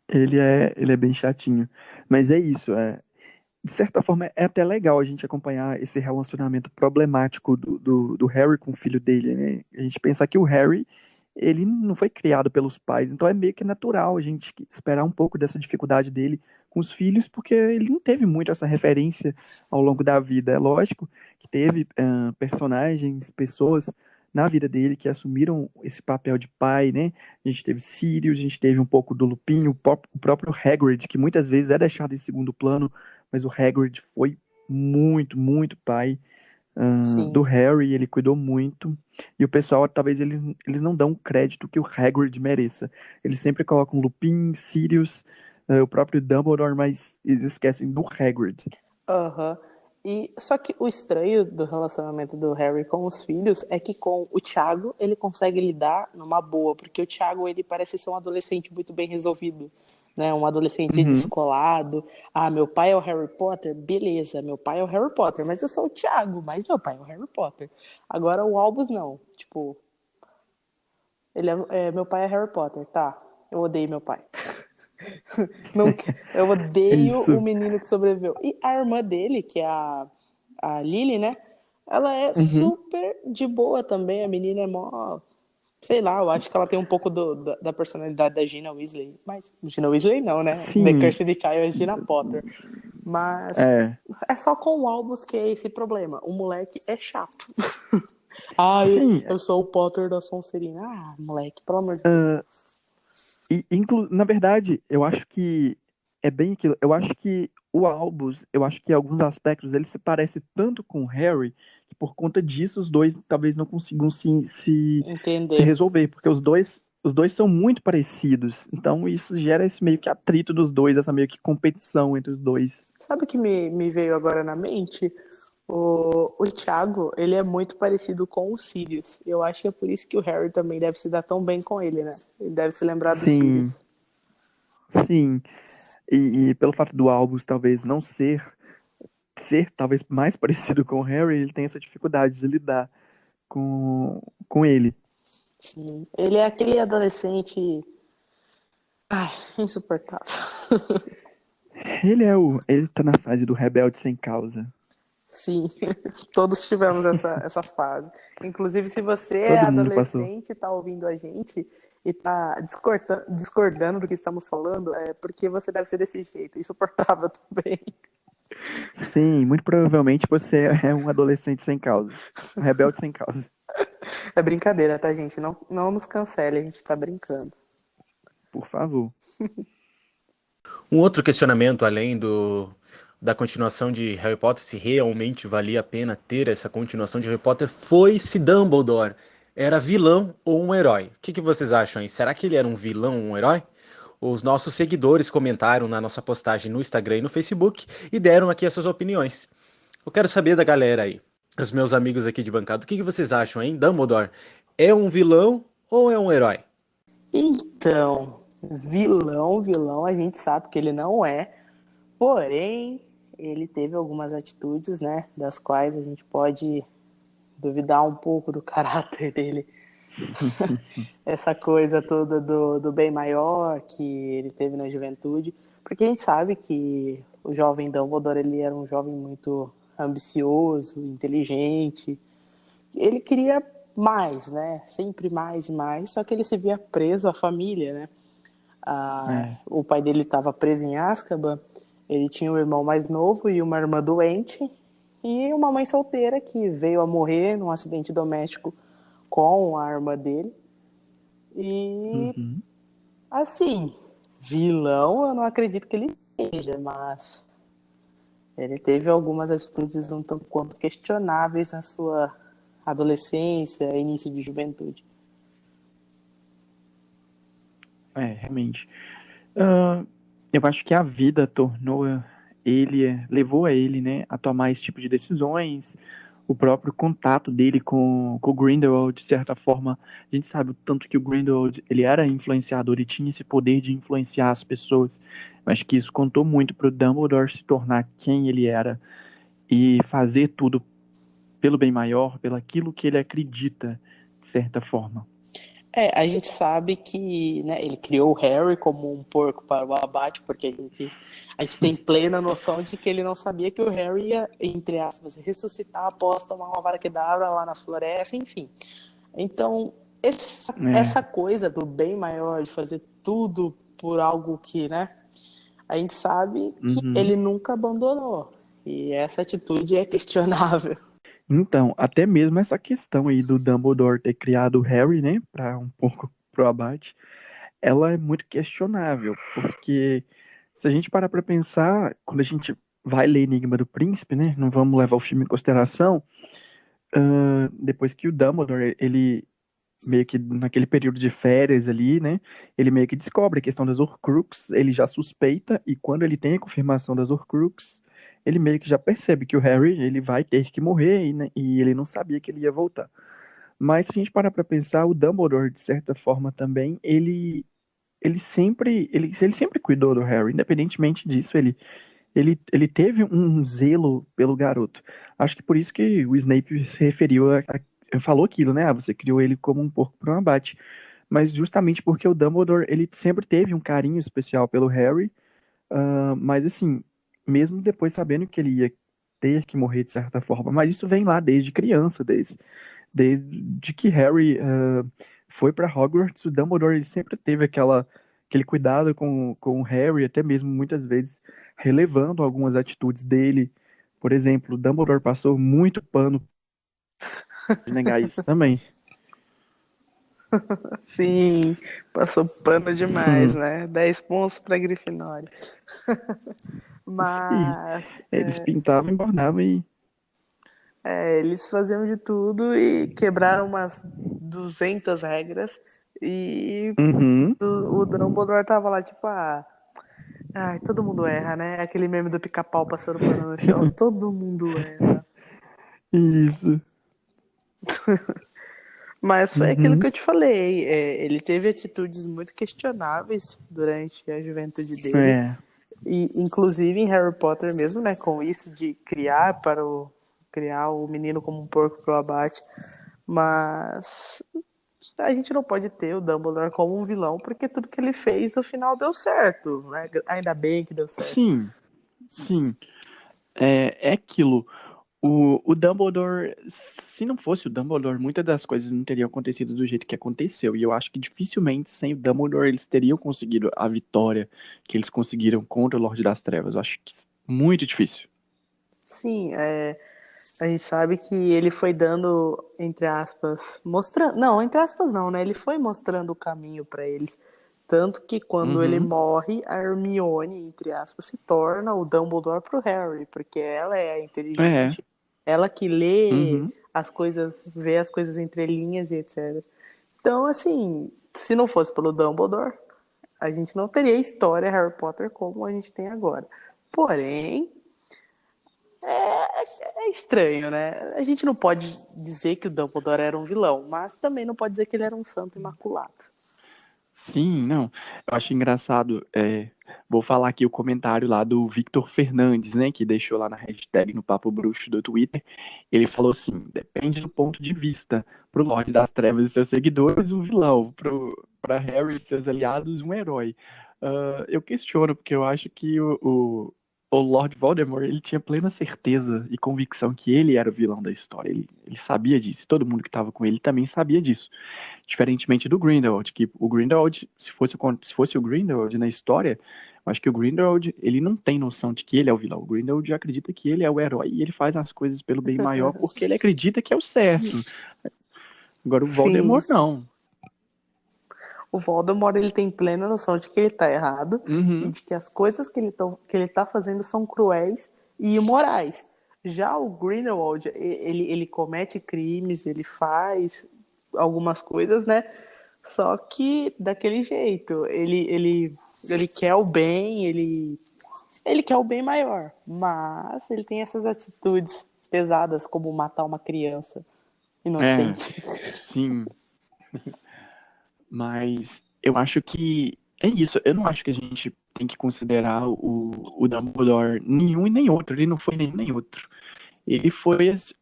ele é bem chatinho, mas é isso, de certa forma, é até legal a gente acompanhar esse relacionamento problemático do Harry com o filho dele, né? A gente pensar que o Harry, ele não foi criado pelos pais, então é meio que natural a gente esperar um pouco dessa dificuldade dele com os filhos, porque ele não teve muito essa referência ao longo da vida. É lógico que teve personagens, pessoas na vida dele que assumiram esse papel de pai, né? A gente teve Sirius, a gente teve um pouco do Lupin, o próprio Hagrid, que muitas vezes é deixado em segundo plano, mas o Hagrid foi muito, muito pai do Sim. Harry, ele cuidou muito. E o pessoal, talvez eles não dão o crédito que o Hagrid mereça. Eles sempre colocam Lupin, Sirius, o próprio Dumbledore, mas eles esquecem do Hagrid. Aham. E só que o estranho do relacionamento do Harry com os filhos é que com o Thiago ele consegue lidar numa boa, porque o Thiago ele parece ser um adolescente muito bem resolvido, né? Um adolescente Uhum. descolado. Ah, meu pai é o Harry Potter, beleza, meu pai é o Harry Potter, mas eu sou o Thiago, mas meu pai é o Harry Potter. Agora o Albus não, tipo, meu pai é Harry Potter, tá? Eu odeio meu pai. Não, eu É odeio o isso. menino que sobreviveu. E a irmã dele, que é a Lily, né? Ela é Uhum. super de boa também. A menina é mó. Sei lá, eu acho que ela tem um pouco da personalidade da Gina Weasley. Mas Gina Weasley não, né? The Sim, Cursed Child é Gina Potter. Mas é. é só com o Albus que é esse problema. O moleque é chato. Ah, Sim, eu sou o Potter da Sonserina. Ah, moleque, pelo amor de Deus. na verdade, eu acho que é bem aquilo. Eu acho que o Albus, eu acho que em alguns aspectos ele se parece tanto com o Harry que por conta disso os dois talvez não consigam se Entender. resolver, porque os dois são muito parecidos. Então isso gera esse meio que atrito dos dois, essa meio que competição entre os dois. Sabe o que me veio agora na mente? O Thiago, ele é muito parecido com o Sirius. Eu acho que é por isso que o Harry também deve se dar tão bem com ele, né? Ele deve se lembrar do Sirius. Sim, sim. E pelo fato do Albus talvez não ser talvez mais parecido com o Harry, ele tem essa dificuldade de lidar com ele. Sim. Ele é aquele adolescente. Ai, insuportável. Ele tá na fase do rebelde sem causa. Sim, todos tivemos essa fase. Inclusive, se você é Todo mundo passou. adolescente e tá ouvindo a gente e tá discordando do que estamos falando, é porque você deve ser desse jeito, insuportável também. Sim, muito provavelmente você é um adolescente sem causa. Um rebelde sem causa. É brincadeira, tá, gente? Não, não nos cancele, a gente tá brincando. Por favor. Um outro questionamento, além da continuação de Harry Potter, se realmente valia a pena ter essa continuação de Harry Potter, foi se Dumbledore era vilão ou um herói. O que vocês acham aí? Será que ele era um vilão ou um herói? Os nossos seguidores comentaram na nossa postagem no Instagram e no Facebook e deram aqui as suas opiniões. Eu quero saber da galera aí, os meus amigos aqui de bancada, o que vocês acham, hein? Dumbledore é um vilão ou é um herói? Então, vilão, a gente sabe que ele não é. Porém, ele teve algumas atitudes, né, das quais a gente pode duvidar um pouco do caráter dele. Essa coisa toda do bem maior que ele teve na juventude. Porque a gente sabe que o jovem Dumbledore, ele era um jovem muito ambicioso, inteligente. Ele queria mais, né? Sempre mais e mais. Só que ele se via preso à família, né? É. O pai dele estava preso em Azkaban. Ele tinha um irmão mais novo e uma irmã doente. E uma mãe solteira que veio a morrer num acidente doméstico com a irmã dele. E, Uhum. assim, vilão eu não acredito que ele seja, mas ele teve algumas atitudes um tanto quanto questionáveis na sua adolescência, início de juventude. É, realmente. Ah, eu acho que a vida tornou ele, levou a ele, né, a tomar esse tipo de decisões. O próprio contato dele com o Grindelwald, de certa forma, a gente sabe o tanto que o Grindelwald, ele era influenciador e tinha esse poder de influenciar as pessoas. Eu acho que isso contou muito para o Dumbledore se tornar quem ele era e fazer tudo pelo bem maior, pelo aquilo que ele acredita, de certa forma. A gente sabe que, né, ele criou o Harry como um porco para o abate, porque a gente tem plena noção de que ele não sabia que o Harry ia, entre aspas, ressuscitar após tomar uma vara quedavra lá na floresta, enfim. Então, É. essa coisa do bem maior, de fazer tudo por algo que, né, a gente sabe que Uhum. ele nunca abandonou. E essa atitude é questionável. Então, até mesmo essa questão aí do Dumbledore ter criado o Harry, né, para um pouco pro abate, ela é muito questionável, porque se a gente parar para pensar, quando a gente vai ler Enigma do Príncipe, né, não vamos levar o filme em consideração, depois que o Dumbledore, ele meio que naquele período de férias ali, né, ele meio que descobre a questão das Horcruxes, ele já suspeita, e quando ele tem a confirmação das Horcruxes, ele meio que já percebe que o Harry, ele vai ter que morrer, né, e ele não sabia que ele ia voltar. Mas se a gente parar pra pensar, o Dumbledore, de certa forma também, ele sempre cuidou do Harry, independentemente disso, ele teve um zelo pelo garoto. Acho que por isso que o Snape se referiu falou aquilo, né? Ah, você criou ele como um porco para um abate. Mas justamente porque o Dumbledore, ele sempre teve um carinho especial pelo Harry, mas assim, mesmo depois sabendo que ele ia ter que morrer de certa forma, mas isso vem lá desde criança, desde que Harry foi para Hogwarts, o Dumbledore ele sempre teve aquele cuidado com o Harry, até mesmo muitas vezes relevando algumas atitudes dele. Por exemplo, o Dumbledore passou muito pano de negar isso também. Sim, passou pano demais, né? 10 pontos para Grifinória. Isso aí. Mas Eles pintavam e bordavam e. eles faziam de tudo e quebraram umas 200 regras. E Uhum. o Dumbledore tava lá, tipo, ai, todo mundo erra, né? Aquele meme do pica-pau passando pano no chão. Todo mundo erra. Isso. Mas foi aquilo que Uhum. eu te falei. Ele teve atitudes muito questionáveis durante a juventude dele. É. E, inclusive em Harry Potter mesmo, né? Com isso de criar o menino como um porco pro abate. Mas a gente não pode ter o Dumbledore como um vilão, porque tudo que ele fez no final deu certo, né? Ainda bem que deu certo. Sim, sim. É aquilo. O Dumbledore, se não fosse o Dumbledore, muitas das coisas não teriam acontecido do jeito que aconteceu. E eu acho que dificilmente sem o Dumbledore eles teriam conseguido a vitória que eles conseguiram contra o Lorde das Trevas. Eu acho que muito difícil. Sim, a gente sabe que ele foi dando, entre aspas, mostrando. Não, entre aspas não, né? Ele foi mostrando o caminho para eles. Tanto que quando ele Uhum. morre, a Hermione, entre aspas, se torna o Dumbledore pro Harry, porque ela é a É. inteligente, ela que lê Uhum. as coisas, vê as coisas entre linhas e etc. Então, assim, se não fosse pelo Dumbledore, a gente não teria história Harry Potter como a gente tem agora. Porém, é estranho, né? A gente não pode dizer que o Dumbledore era um vilão, mas também não pode dizer que ele era um santo imaculado. Sim, não. Eu acho engraçado. Vou falar aqui o comentário lá do Victor Fernandes, né? Que deixou lá na hashtag no Papo Bruxo do Twitter. Ele falou assim: depende do ponto de vista. Pro Lorde das Trevas e seus seguidores, um vilão. Pra Harry e seus aliados, um herói. Eu questiono, porque eu acho que o Lord Voldemort ele tinha plena certeza e convicção que ele era o vilão da história. Ele sabia disso. E todo mundo que estava com ele também sabia disso. Diferentemente do Grindelwald, que o Grindelwald, se fosse o Grindelwald na história, eu acho que o Grindelwald, ele não tem noção de que ele é o vilão. O Grindelwald acredita que ele é o herói e ele faz as coisas pelo bem maior porque ele acredita que é o certo. Agora o Sim, Voldemort não. o Voldemort ele tem plena noção de que ele tá errado e Uhum. de que as coisas que ele tá fazendo são cruéis e imorais. Já o Grindelwald, ele comete crimes, ele faz algumas coisas, né? Só que daquele jeito, ele quer o bem, ele quer o bem maior, mas ele tem essas atitudes pesadas, como matar uma criança É, inocente. sim. Mas eu acho que é isso. Eu não acho que a gente tem que considerar o Dumbledore nenhum e nem outro. Ele não foi nenhum nem outro.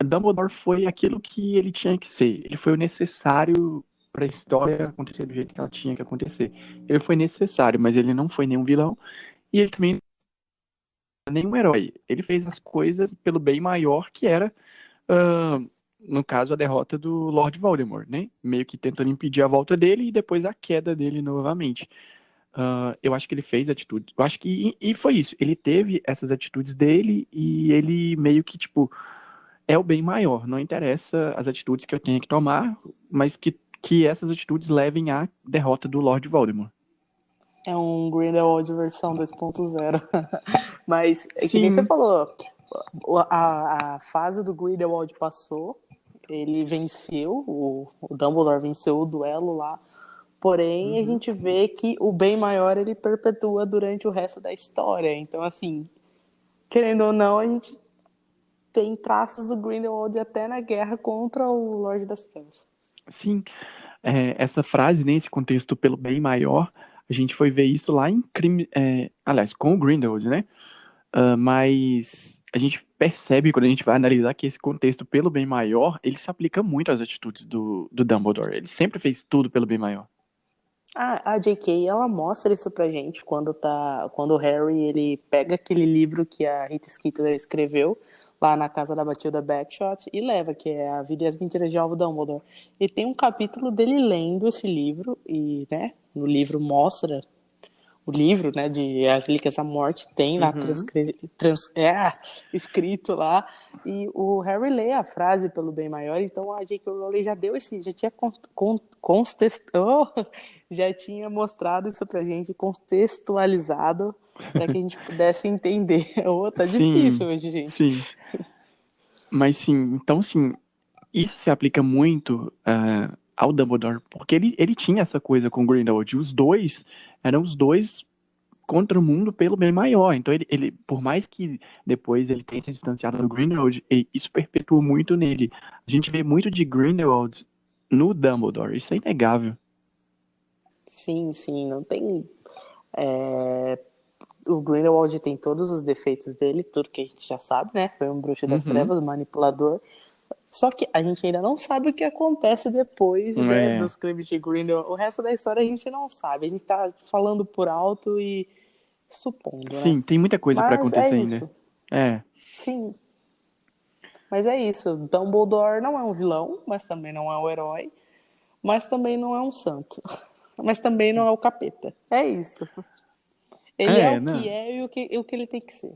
Dumbledore foi aquilo que ele tinha que ser. Ele foi o necessário para a história acontecer do jeito que ela tinha que acontecer. Ele foi necessário, mas ele não foi nenhum vilão e ele também não é nenhum herói. Ele fez as coisas pelo bem maior que era, ah, no caso, a derrota do Lord Voldemort, né? Meio que tentando impedir a volta dele e depois a queda dele novamente. Eu acho que ele fez atitudes. Eu acho que. E foi isso. Ele teve essas atitudes dele e ele meio que, tipo, é o bem maior. Não interessa as atitudes que eu tenha que tomar, mas que essas atitudes levem à derrota do Lord Voldemort. É um Grindelwald versão 2.0. Mas é que nem você Sim. falou, a fase do Grindelwald passou, ele venceu, o Dumbledore venceu o duelo lá, porém a Uhum. gente vê que o bem maior ele perpetua durante o resto da história. Então, assim, querendo ou não, a gente tem traços do Grindelwald até na guerra contra o Lorde das Trevas. Sim. Essa frase, nesse contexto pelo bem maior, a gente foi ver isso lá em crime. Aliás, com o Grindelwald, né? Mas a gente percebe quando a gente vai analisar que esse contexto pelo bem maior, ele se aplica muito às atitudes do Dumbledore. Ele sempre fez tudo pelo bem maior. A J.K. ela mostra isso pra gente quando o Harry ele pega aquele livro que a Rita Skeeter escreveu lá na casa da Matilda Bagshot e leva, que é A Vida e as Mentiras de Alvo Dumbledore. E tem um capítulo dele lendo esse livro e, né, no livro mostra o livro, né, de As Relíquias da Morte, tem lá Uhum. escrito lá, e o Harry lê a frase pelo bem maior, então a J.K. Rowling já deu já tinha já tinha mostrado isso pra gente, contextualizado, para que a gente pudesse entender. Tá difícil Sim, hoje, gente. sim. Mas sim, então sim, isso se aplica muito ao Dumbledore, porque ele tinha essa coisa com o Grindelwald. Os dois eram os dois contra o mundo pelo bem maior. Então por mais que depois ele tenha se distanciado do Grindelwald, isso perpetua muito nele. A gente vê muito de Grindelwald no Dumbledore, isso é inegável. Sim, sim, não tem. O Grindelwald tem todos os defeitos dele, tudo que a gente já sabe, né? Foi um bruxo das Uhum. trevas, manipulador. Só que a gente ainda não sabe o que acontece depois, né, É, dos crimes de Grindelwald. O resto da história a gente não sabe. A gente tá falando por alto e supondo, né? sim, tem muita coisa pra Mas é acontecer ainda. isso. É, Sim, mas é isso. Dumbledore não é um vilão, mas também não é um herói, mas também não é um santo. Mas também não é o capeta. É isso. Ele é o que não. é e o que ele tem que ser.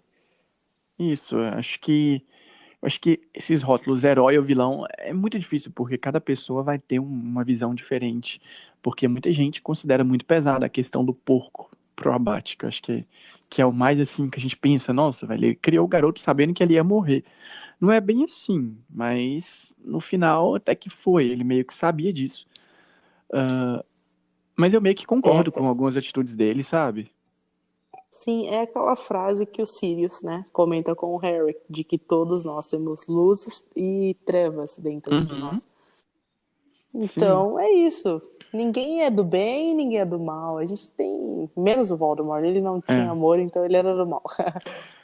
Isso, eu acho que esses rótulos herói ou vilão é muito difícil, porque cada pessoa vai ter uma visão diferente. Porque muita gente considera muito pesada a questão do porco pro abate, que eu acho que é o mais assim que a gente pensa, nossa, velho, ele criou o garoto sabendo que ele ia morrer. Não é bem assim, mas no final até que foi, ele meio que sabia disso. Mas eu meio que É, concordo com algumas atitudes dele, sabe? sim, é aquela frase que o Sirius, né, comenta com o Harry, de que todos nós temos luzes e trevas dentro de Uhum, nós. sim. Então, é isso. Ninguém é do bem, ninguém é do mal. A gente tem. Menos o Voldemort, ele não tinha É. amor, então ele era do mal.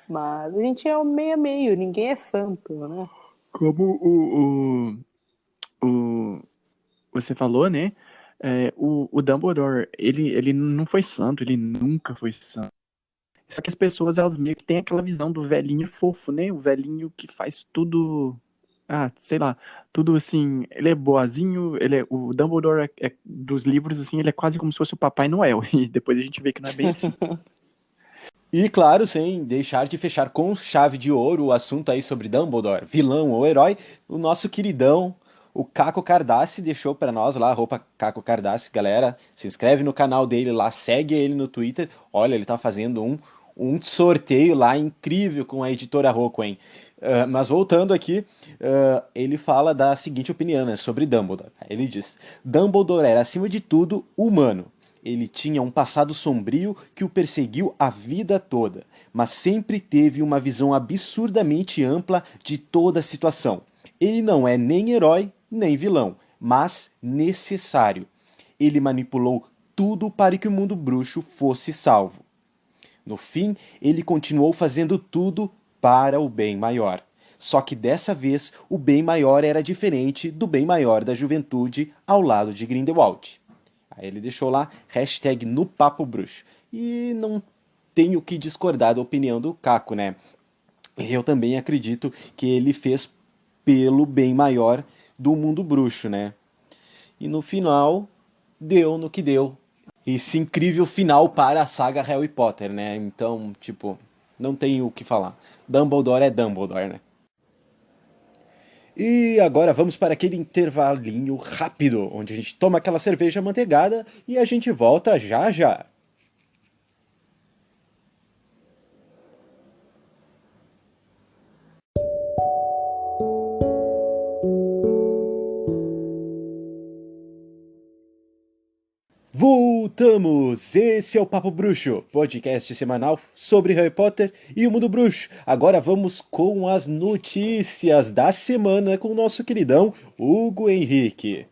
Mas a gente é o meio a meio, ninguém é santo, né? Como o você falou, né? O Dumbledore, ele não foi santo, ele nunca foi santo. Só que as pessoas, elas meio que têm aquela visão do velhinho fofo, né? O velhinho que faz tudo. Ah, sei lá, tudo assim. Ele é boazinho, o Dumbledore dos livros, assim, ele é quase como se fosse o Papai Noel. E depois a gente vê que não é bem assim. E claro, sem deixar de fechar com chave de ouro o assunto aí sobre Dumbledore, vilão ou herói, o nosso queridão, o Caco Cardassi, deixou para nós lá, roupa Caco Cardassi, galera, se inscreve no canal dele lá, segue ele no Twitter, olha, ele tá fazendo um sorteio lá incrível com a editora Rocco, hein? Mas voltando aqui, ele fala da seguinte opinião, né, sobre Dumbledore. Ele diz: Dumbledore era acima de tudo humano. Ele tinha um passado sombrio que o perseguiu a vida toda, mas sempre teve uma visão absurdamente ampla de toda a situação. Ele não é nem herói nem vilão, mas necessário. Ele manipulou tudo para que o mundo bruxo fosse salvo. No fim, ele continuou fazendo tudo para o bem maior. Só que dessa vez o bem maior era diferente do bem maior da juventude ao lado de Grindelwald. Aí ele deixou lá, hashtag no Papo Bruxo. E não tenho que discordar da opinião do Caco, né? Eu também acredito que ele fez pelo bem maior do mundo bruxo, né? E no final, deu no que deu. Esse incrível final para a saga Harry Potter, né? Então, tipo, não tenho o que falar. Dumbledore é Dumbledore, né? E agora vamos para aquele intervalinho rápido, onde a gente toma aquela cerveja manteigada e a gente volta já já. Voltamos! Esse é o Papo Bruxo, podcast semanal sobre Harry Potter e o mundo bruxo. Agora vamos com as notícias da semana com o nosso queridão Hugo Henrique.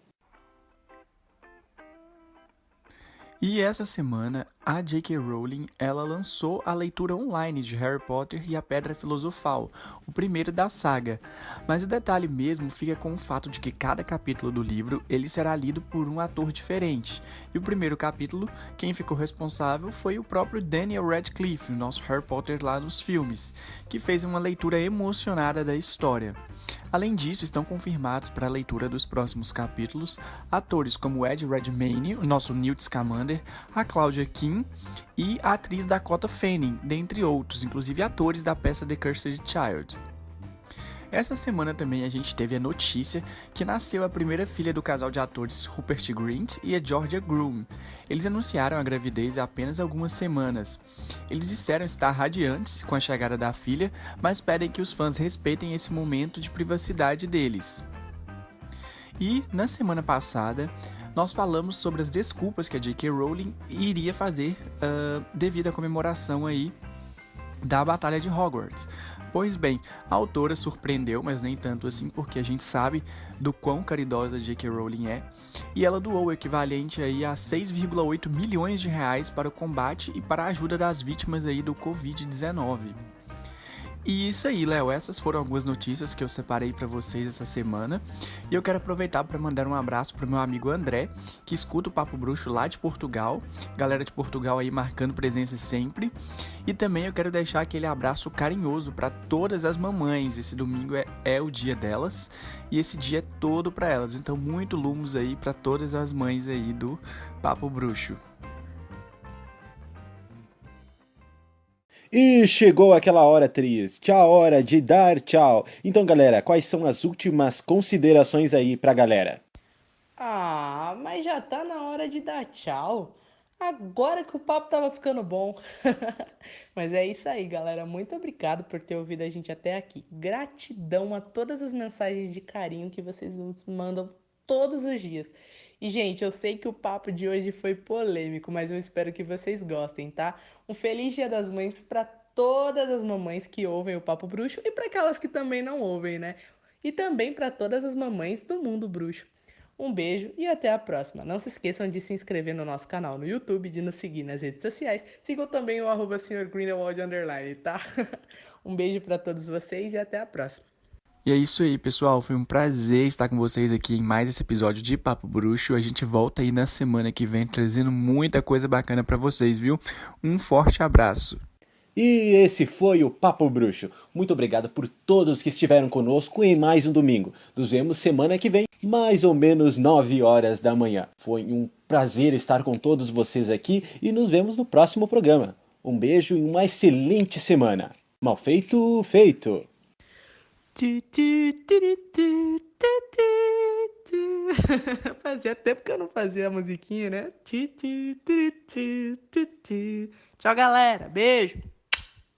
E essa semana, a J.K. Rowling, ela lançou a leitura online de Harry Potter e a Pedra Filosofal, o primeiro da saga. Mas o detalhe mesmo fica com o fato de que cada capítulo do livro ele será lido por um ator diferente. E o primeiro capítulo, quem ficou responsável foi o próprio Daniel Radcliffe, o nosso Harry Potter lá nos filmes, que fez uma leitura emocionada da história. Além disso, estão confirmados para a leitura dos próximos capítulos atores como Ed Redmayne, o nosso Newt Scamander, a Claudia Kim e a atriz Dakota Fanning, dentre outros, inclusive atores da peça The Cursed Child. Essa semana também a gente teve a notícia que nasceu a primeira filha do casal de atores Rupert Grint e a Georgia Groom. Eles anunciaram a gravidez há apenas algumas semanas. Eles disseram estar radiantes com a chegada da filha, mas pedem que os fãs respeitem esse momento de privacidade deles. E, na semana passada, nós falamos sobre as desculpas que a J.K. Rowling iria fazer devido à comemoração aí da Batalha de Hogwarts. Pois bem, a autora surpreendeu, mas nem tanto assim, porque a gente sabe do quão caridosa a J.K. Rowling é, e ela doou o equivalente aí a 6,8 milhões de reais para o combate e para a ajuda das vítimas aí do Covid-19. E isso aí, Léo, essas foram algumas notícias que eu separei para vocês essa semana. E eu quero aproveitar para mandar um abraço pro meu amigo André, que escuta o Papo Bruxo lá de Portugal. Galera de Portugal aí marcando presença sempre. E também eu quero deixar aquele abraço carinhoso para todas as mamães. Esse domingo é o dia delas e esse dia é todo para elas. Então, muito lumos aí para todas as mães aí do Papo Bruxo. E chegou aquela hora triste, a hora de dar tchau. Então, galera, quais são as últimas considerações aí pra galera? Ah, mas já tá na hora de dar tchau. Agora que o papo tava ficando bom. Mas é isso aí, galera. Muito obrigado por ter ouvido a gente até aqui. Gratidão a todas as mensagens de carinho que vocês nos mandam todos os dias. E, gente, eu sei que o papo de hoje foi polêmico, mas eu espero que vocês gostem, tá? Um feliz Dia das Mães para todas as mamães que ouvem o Papo Bruxo e para aquelas que também não ouvem, né? E também para todas as mamães do mundo bruxo. Um beijo e até a próxima. Não se esqueçam de se inscrever no nosso canal no YouTube, de nos seguir nas redes sociais. Sigam também o @SrGrindelwald_, tá? Um beijo para todos vocês e até a próxima. E é isso aí, pessoal. Foi um prazer estar com vocês aqui em mais esse episódio de Papo Bruxo. A gente volta aí na semana que vem trazendo muita coisa bacana pra vocês, viu? Um forte abraço. E esse foi o Papo Bruxo. Muito obrigado por todos que estiveram conosco em mais um domingo. Nos vemos semana que vem, mais ou menos 9 horas da manhã. Foi um prazer estar com todos vocês aqui e nos vemos no próximo programa. Um beijo e uma excelente semana. Mal feito, feito! Fazia tempo que eu não fazia a musiquinha, né? Tchau, galera. Beijo.